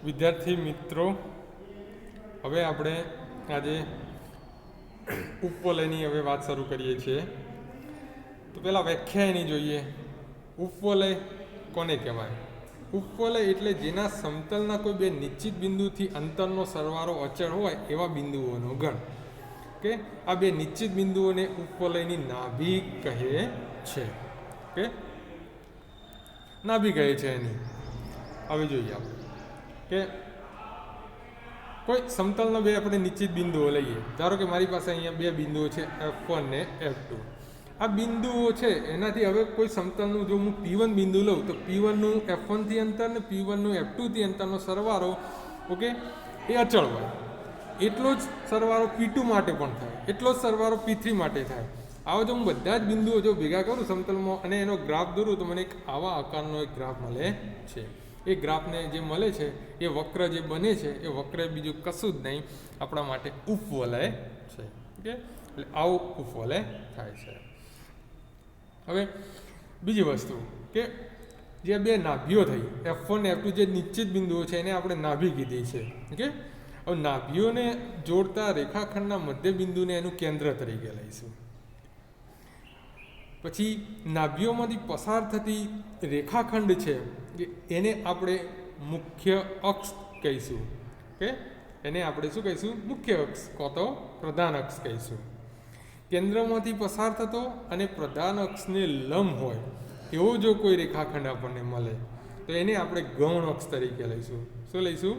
વિદ્યાર્થી મિત્રો, હવે આપણે આજે ઉપવલયની હવે વાત શરૂ કરીએ છીએ. તો પહેલાં વ્યાખ્યા એની જોઈએ. ઉપવલય કોને કહેવાય? ઉપવલય એટલે જેના સમતલના કોઈ બે નિશ્ચિત બિંદુથી અંતરનો સરવાળો અચળ હોય એવા બિંદુઓનો ગણ. કે આ બે નિશ્ચિત બિંદુઓને ઉપવલયની નાભી કહે છે. કે નાભી કહે છે એની. હવે જોઈએ આપણે કે કોઈ સમતલના બે આપણે નિશ્ચિત બિંદુઓ લઈએ. ધારો કે મારી પાસે અહીંયા બે બિંદુઓ છે F1 ને F2. આ બિંદુઓ છે એનાથી હવે કોઈ સમતલનું જો હું P1 બિંદુ લઉં તો P1નું F1 થી અંતર ને P1નું F2 થી અંતરનો સરવાળો ઓકે એ અચળ હોય. એટલો જ સરવાળો P2 માટે પણ થાય, એટલો જ સરવાળો P3 માટે થાય. આવો જો હું બધા જ બિંદુઓ જો ભેગા કરું સમતલમાં અને એનો ગ્રાફ દોરું તો મને એક આવા આકારનો એક ગ્રાફ મળે છે. એ ગ્રાફને જે મળે છે એ વક્ર જે બને છે એ વક્ર બીજું કશું જ નહીં આપણા માટે ઉપવલય છે. ઓકે, એટલે આવું ઉપવલય થાય છે. હવે બીજી વસ્તુ કે જે બે નાભીઓ થઈ F1 ને F2 જે નિશ્ચિત બિંદુઓ છે એને આપણે નાભી કીધી છે. ઓકે, હવે નાભીઓને જોડતા રેખાખંડના મધ્ય બિંદુને એનું કેન્દ્ર તરીકે લઈશું. પછી નાભીઓમાંથી પસાર થતી રેખાખંડ છે એને આપણે મુખ્ય અક્ષ કહીશું. કે એને આપણે શું કહીશું? મુખ્ય અક્ષ કાં તો પ્રધાન અક્ષ કહીશું. કેન્દ્રમાંથી પસાર થતો અને પ્રધાન અક્ષને લંબ હોય એવો જો કોઈ રેખાખંડ આપણને મળે તો એને આપણે ગૌણ અક્ષ તરીકે લઈશું. શું લઈશું?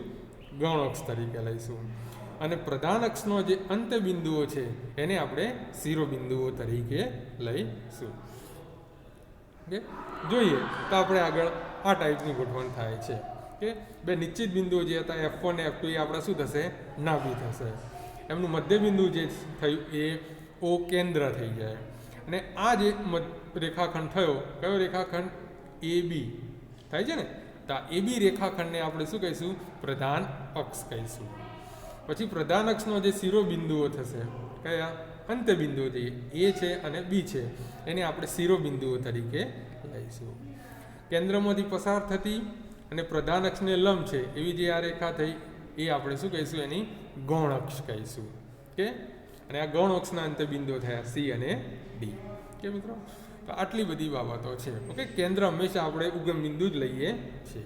ગૌણ અક્ષ તરીકે લઈશું. અને પ્રધાન અક્ષનો જે અંત બિંદુઓ છે એને આપણે શિરોબિંદુઓ તરીકે લઈશું. ઓકે, જોઈએ તો આપણે આગળ આ ટાઈપની ગોઠવણ થાય છે કે બે નિશ્ચિત બિંદુઓ જે હતા F1 ને F2 એ આપણા શું થશે? નાભી થશે. એમનું મધ્ય બિંદુ જે થયું એ O કેન્દ્ર થઈ જાય. અને આ જે રેખાખંડ થયો કયો રેખાખંડ? AB થાય છે ને. તો આ AB રેખાખંડને આપણે શું કહીશું? પ્રધાન અક્ષ કહીશું. પછી પ્રધાન અક્ષનો જે શિરોબિંદુઓ થશે કયા? અંત્યબિંદુઓ જે A છે અને B છે એને આપણે શિરોબિંદુઓ તરીકે લઈશું. કેન્દ્રમાંથી પસાર થતી અને પ્રધાન અક્ષને લંબ છે એવી જે આ રેખા થઈ એ આપણે શું કહીશું? એની ગૌણ અક્ષ કહીશું. કે અને આ ગૌણ અક્ષના અંત્યબિંદુઓ થયા C અને D. કે મિત્રો, તો આટલી બધી બાબતો છે. ઓકે, કેન્દ્ર હંમેશા આપણે ઉગમ બિંદુ જ લઈએ છીએ.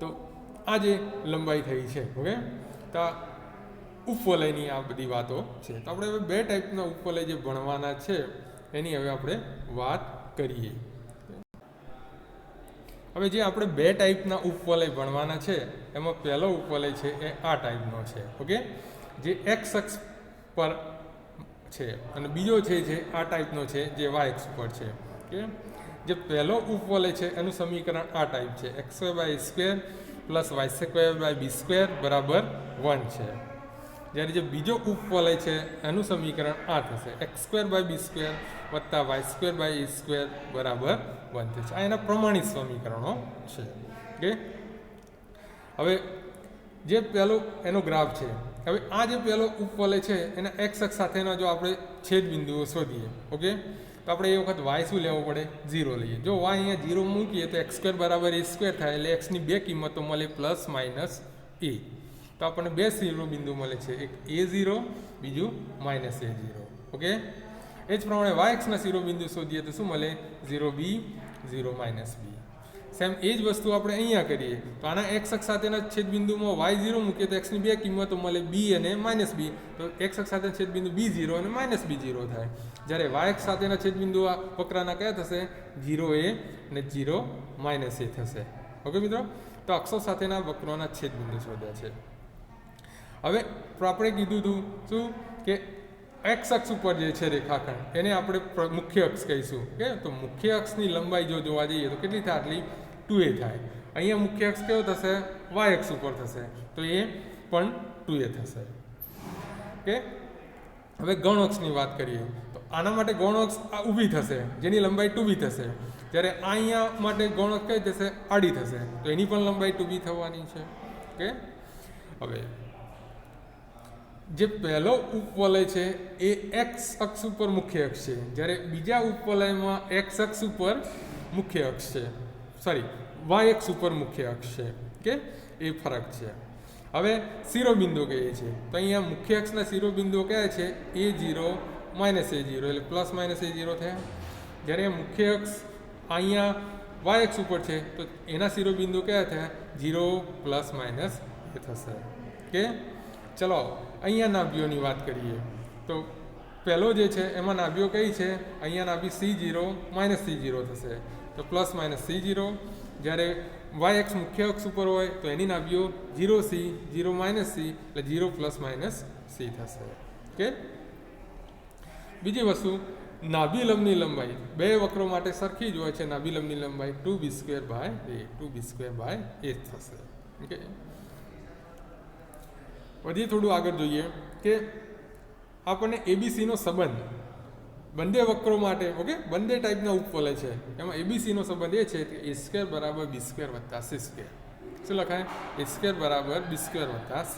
તો આ જે લંબાઈ થઈ છે ઓકે, તો ઉપવલયની આ બધી વાતો છે. તો આપણે હવે બે ટાઈપના ઉપવલય જે ભણવાના છે એની હવે આપણે વાત કરીએ. હવે જે આપણે બે ટાઈપના ઉપવલય ભણવાના છે એમાં પહેલો ઉપવલય છે એ આ ટાઈપનો છે. ઓકે, જે x અક્ષ પર છે અને બીજો છે જે આ ટાઈપનો છે જે y અક્ષ પર છે. કે જે પહેલો ઉપવલય છે એનું સમીકરણ આ ટાઈપ છે x² પ્લસ y² b² બરાબર 1 છે. જ્યારે જે બીજો ઉપવલય છે એનું સમીકરણ આ થશે x² b² વત્તા y² a² બરાબર 1 થશે. આ એના પ્રમાણિત સમીકરણો છે. ઓકે, હવે જે પહેલો એનો ગ્રાફ છે. હવે આ જે પહેલો ઉપવલય છે એના x અક્ષ સાથેના જો આપણે છેદ બિંદુઓ શોધીએ ઓકે, તો આપણે એ વખત y શું લેવો પડે? 0 લઈએ. જો y અહીંયા 0 મૂકીએ તો x² બરાબર a² થાય એટલે x ની બે કિંમતો મળે પ્લસ માઇનસ a. તો આપણને બે શિરોબિંદુ મળે છે, એક a0 બીજું -a0. ઓકે, એ જ પ્રમાણે y અક્ષના શિરોબિંદુ શોધીએ તો શું મળે? 0b 0 -b. સેમ એ જ વસ્તુ આપણે અહીંયા કરીએ તો આના x અક્ષ સાથેના છેદબિંદુમાં y0 મૂકીએ તો x ની બે કિંમતો મળે b અને -b. તો x અક્ષ સાથેના છેદબિંદુ b0 અને -b0 થાય. જ્યારે y અક્ષ સાથેના છેદબિંદુ આ વક્રના કયા થશે? 0a અને 0 -a થશે. ઓકે મિત્રો, તો અક્ષો સાથેના વક્રોના છેદબિંદુ શોધ્યા છે. હવે આપણે કીધું હતું શું કે x અક્ષ ઉપર જે છે રેખાખંડ એને આપણે મુખ્ય અક્ષ કહીશું. કે તો મુખ્ય અક્ષની લંબાઈ જો જોવા જઈએ તો કેટલી થાય? આટલી 2a થાય. અહીંયા મુખ્ય અક્ષ કયો થશે? y અક્ષ ઉપર થશે તો એ પણ 2a થશે. કે હવે ગૌણ અક્ષની વાત કરીએ તો આના માટે ગૌણ અક્ષ આ ઊભી થશે જેની લંબાઈ 2b થશે. જ્યારે આ અહીંયા માટે ગૌણ અક્ષ કઈ થશે? આડી થશે તો એની પણ લંબાઈ 2b થવાની છે. ઓકે, હવે જે પહેલો ઉપવલય છે એ x અક્ષ ઉપર મુખ્ય અક્ષ છે, જ્યારે બીજા ઉપવલયમાં x અક્ષ ઉપર મુખ્ય અક્ષ છે. સોરી, વાય એક્સ ઉપર મુખ્ય અક્ષ છે કે એ ફરક છે. હવે શિરોબિંદુ કહીએ છીએ તો અહીંયા મુખ્ય અક્ષના શિરોબિંદુઓ કયા છે A0 -A0 એટલે પ્લસ માઇનસ A0 થયા. જ્યારે મુખ્ય અક્ષ અહીંયા વાય એક્સ ઉપર છે તો એના શિરોબિંદુ કયા થયા 0 પ્લસ માઇનસ એ થશે કે. ચલો અહીંયા નાભીઓની વાત કરીએ તો પહેલો જે છે એમાં નાભીઓ કઈ છે અહીંયા નાભી C0 -C0 થશે તો પ્લસ માઇનસ C0. જ્યારે વાય એક્સ મુખ્ય અક્ષ ઉપર હોય તો એની નાભીઓ 0C 0 -C એટલે 0 પ્લસ માઇનસ C થશે કે. બીજી વસ્તુ નાભી લંબની લંબાઈ બે વક્રો માટે સરખી જ હોય છે. નાભી લંબની લંબાઈ 2b²/a થશે ઓકે. પછી થોડું આગળ જોઈએ કે આપણને એબીસીનો સંબંધ બંને વક્રો માટે ઓકે બંને ટાઈપના ઉપવલય છે એમાં એબીસીનો સંબંધ એ છે કે a² = b² + c². શું લખાય a² = b² + c².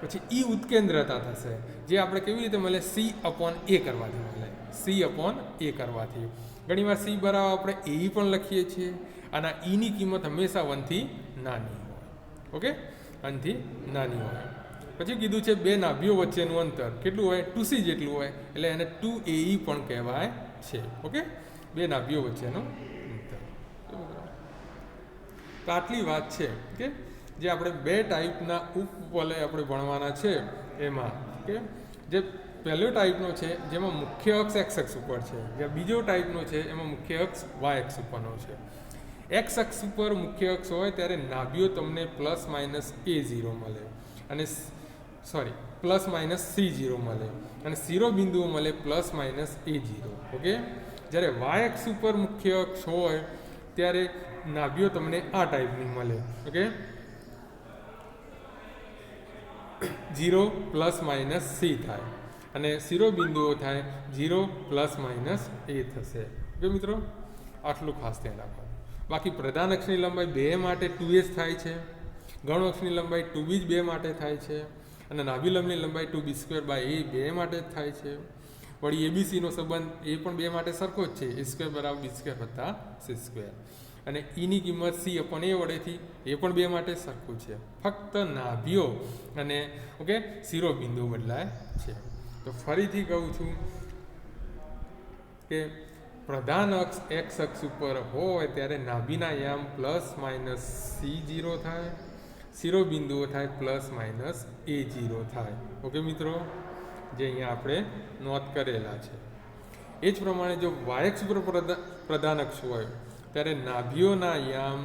પછી ઈ ઉત્કેન્દ્રતા થશે જે આપણે કેવી રીતે મળે C/a કરવાથી મળે. C/a કરવાથી ઘણીવાર C બરાબર આપણે એ પણ લખીએ છીએ અને ઈની કિંમત હંમેશા 1 થી નાની હોય ઓકે 1 થી નાની હોય. પછી કીધું છે બે નાભીઓ વચ્ચેનું અંતર કેટલું હોય 2c જેટલું હોય એટલે એને 2ae પણ કહેવાય છે ઓકે. બે નાભીઓ વચ્ચેનું અંતર. તો આટલી વાત છે કે જે આપણે બે ટાઈપના ઉપવલય આપણે ભણવાના છે એમાં કે જે પહેલો ટાઈપનો છે જેમાં મુખ્ય અક્ષ x અક્ષ ઉપર છે. જે બીજો ટાઈપનો છે એમાં મુખ્ય અક્ષ y અક્ષ ઉપરનો છે. x અક્ષ ઉપર મુખ્ય અક્ષ હોય ત્યારે નાભીઓ તમને પ્લસ માઇનસ a0 મળે અને પ્લસ માઇનસ C0 મળે અને શિરોબિંદુઓ મળે પ્લસ માઇનસ A0 ઓકે. જ્યારે y અક્ષ ઉપર મુખ્ય અક્ષ હોય ત્યારે નાભીઓ તમને આ ટાઈપની મળે ઓકે 0 પ્લસ માઇનસ C થાય અને શિરોબિંદુઓ થાય 0 પ્લસ માઇનસ A થશે ઓકે મિત્રો. આટલું ખાસ ધ્યાન રાખવાનું. બાકી પ્રધાન અક્ષની લંબાઈ બે માટે 2s થાય છે. ગૌણ અક્ષની લંબાઈ 2b બે માટે થાય છે અને નાભી લંબની લંબાઈ 2b²/a બે માટે જ થાય છે. વળી એબીસીનો સંબંધ એ પણ બે માટે સરખો જ છે a² = b² + c². અને ઈની કિંમત C/a વડેથી એ પણ બે માટે સરખું છે. ફક્ત નાભીઓ અને ઓકે શિરોબિંદુ બદલાય છે. તો ફરીથી કહું છું કે પ્રધાન અક્ષ x અક્ષ ઉપર હોય ત્યારે નાભીના યામ પ્લસ માઇનસ C0 થાય શિરોબિંદુઓ થાય પ્લસ માઇનસ A0 થાય ઓકે મિત્રો. જે અહીંયા આપણે નોંધ કરેલા છે એ જ પ્રમાણે જો y અક્ષ ઉપર પ્રધાન અક્ષ હોય ત્યારે નાભીઓના યામ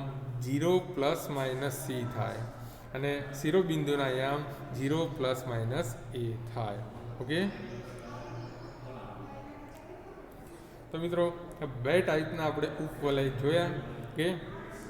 0 પ્લસ માઇનસ C થાય અને શિરોબિંદુના યામ 0 પ્લસ માઇનસ A થાય ઓકે. તો મિત્રો બે ટાઈપના આપણે ઉપવલય જોયા કે